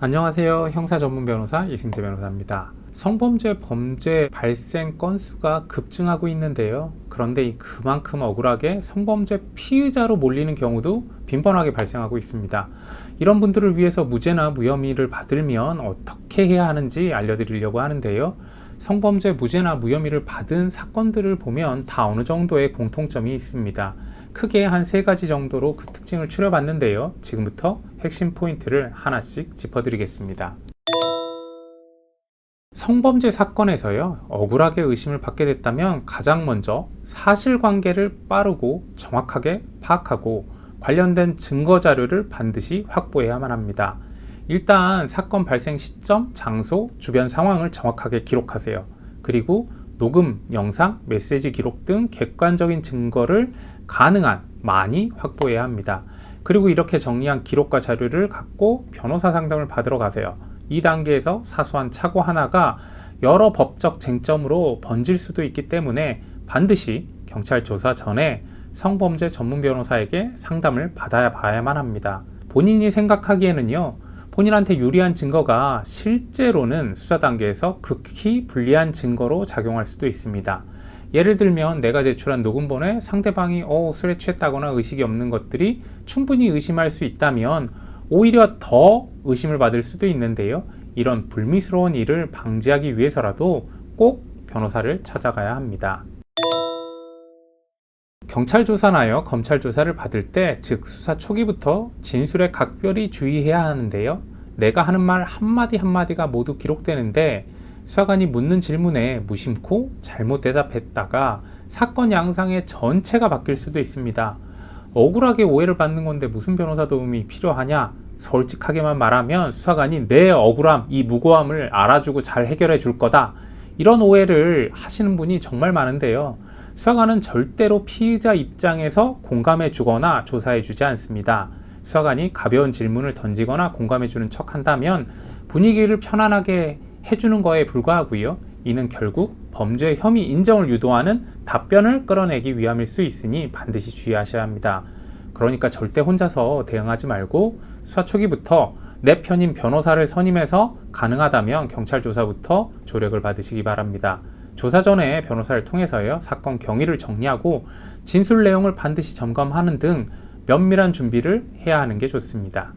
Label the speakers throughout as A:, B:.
A: 안녕하세요. 형사 전문 변호사 이승재 변호사입니다. 성범죄 범죄 발생 건수가 급증하고 있는데요. 그런데 그만큼 억울하게 성범죄 피의자로 몰리는 경우도 빈번하게 발생하고 있습니다. 이런 분들을 위해서 무죄나 무혐의를 받으면 어떻게 해야 하는지 알려드리려고 하는데요. 성범죄 무죄나 무혐의를 받은 사건들을 보면 다 어느 정도의 공통점이 있습니다. 크게 한 3가지 정도로 그 특징을 추려봤는데요. 지금부터 핵심 포인트를 하나씩 짚어드리겠습니다. 성범죄 사건에서요, 억울하게 의심을 받게 됐다면 가장 먼저 사실관계를 빠르고 정확하게 파악하고 관련된 증거 자료를 반드시 확보해야만 합니다. 일단 사건 발생 시점, 장소, 주변 상황을 정확하게 기록하세요. 그리고 녹음, 영상, 메시지 기록 등 객관적인 증거를 가능한 많이 확보해야 합니다. 그리고 이렇게 정리한 기록과 자료를 갖고 변호사 상담을 받으러 가세요. 이 단계에서 사소한 착오 하나가 여러 법적 쟁점으로 번질 수도 있기 때문에 반드시 경찰 조사 전에 성범죄 전문 변호사에게 상담을 받아봐야만 합니다. 본인이 생각하기에는요, 본인한테 유리한 증거가 실제로는 수사 단계에서 극히 불리한 증거로 작용할 수도 있습니다. 예를 들면 내가 제출한 녹음본에 상대방이 술에 취했다거나 의식이 없는 것들이 충분히 의심할 수 있다면 오히려 더 의심을 받을 수도 있는데요. 이런 불미스러운 일을 방지하기 위해서라도 꼭 변호사를 찾아가야 합니다. 경찰 조사나요, 검찰 조사를 받을 때, 즉 수사 초기부터 진술에 각별히 주의해야 하는데요. 내가 하는 말 한마디 한마디가 모두 기록되는데 수사관이 묻는 질문에 무심코 잘못 대답했다가 사건 양상의 전체가 바뀔 수도 있습니다. 억울하게 오해를 받는 건데 무슨 변호사 도움이 필요하냐? 솔직하게만 말하면 수사관이 내 억울함, 이 무고함을 알아주고 잘 해결해 줄 거다. 이런 오해를 하시는 분이 정말 많은데요. 수사관은 절대로 피의자 입장에서 공감해 주거나 조사해 주지 않습니다. 수사관이 가벼운 질문을 던지거나 공감해 주는 척 한다면 분위기를 편안하게 해주는 거에 불과하고요. 이는 결국 범죄 혐의 인정을 유도하는 답변을 끌어내기 위함일 수 있으니 반드시 주의하셔야 합니다. 그러니까 절대 혼자서 대응하지 말고 수사 초기부터 내 편인 변호사를 선임해서 가능하다면 경찰 조사부터 조력을 받으시기 바랍니다. 조사 전에 변호사를 통해서요, 사건 경위를 정리하고 진술 내용을 반드시 점검하는 등 면밀한 준비를 해야 하는 게 좋습니다.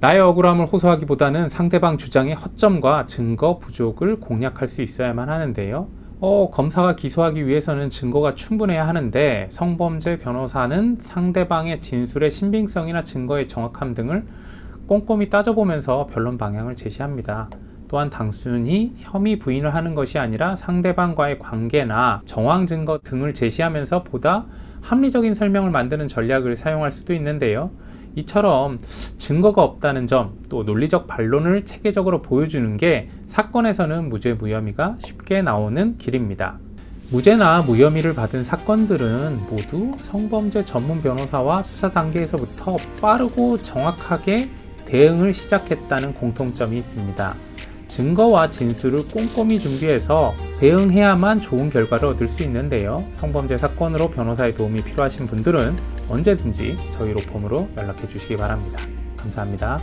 A: 나의 억울함을 호소하기보다는 상대방 주장의 허점과 증거 부족을 공략할 수 있어야만 하는데요. 검사가 기소하기 위해서는 증거가 충분해야 하는데 성범죄 변호사는 상대방의 진술의 신빙성이나 증거의 정확함 등을 꼼꼼히 따져보면서 변론 방향을 제시합니다. 또한 단순히 혐의 부인을 하는 것이 아니라 상대방과의 관계나 정황 증거 등을 제시하면서 보다 합리적인 설명을 만드는 전략을 사용할 수도 있는데요. 이처럼 증거가 없다는 점, 또 논리적 반론을 체계적으로 보여주는 게 사건에서는 무죄 무혐의가 쉽게 나오는 길입니다. 무죄나 무혐의를 받은 사건들은 모두 성범죄 전문 변호사와 수사 단계에서부터 빠르고 정확하게 대응을 시작했다는 공통점이 있습니다. 증거와 진술을 꼼꼼히 준비해서 대응해야만 좋은 결과를 얻을 수 있는데요. 성범죄 사건으로 변호사의 도움이 필요하신 분들은 언제든지 저희 로펌으로 연락해 주시기 바랍니다. 감사합니다.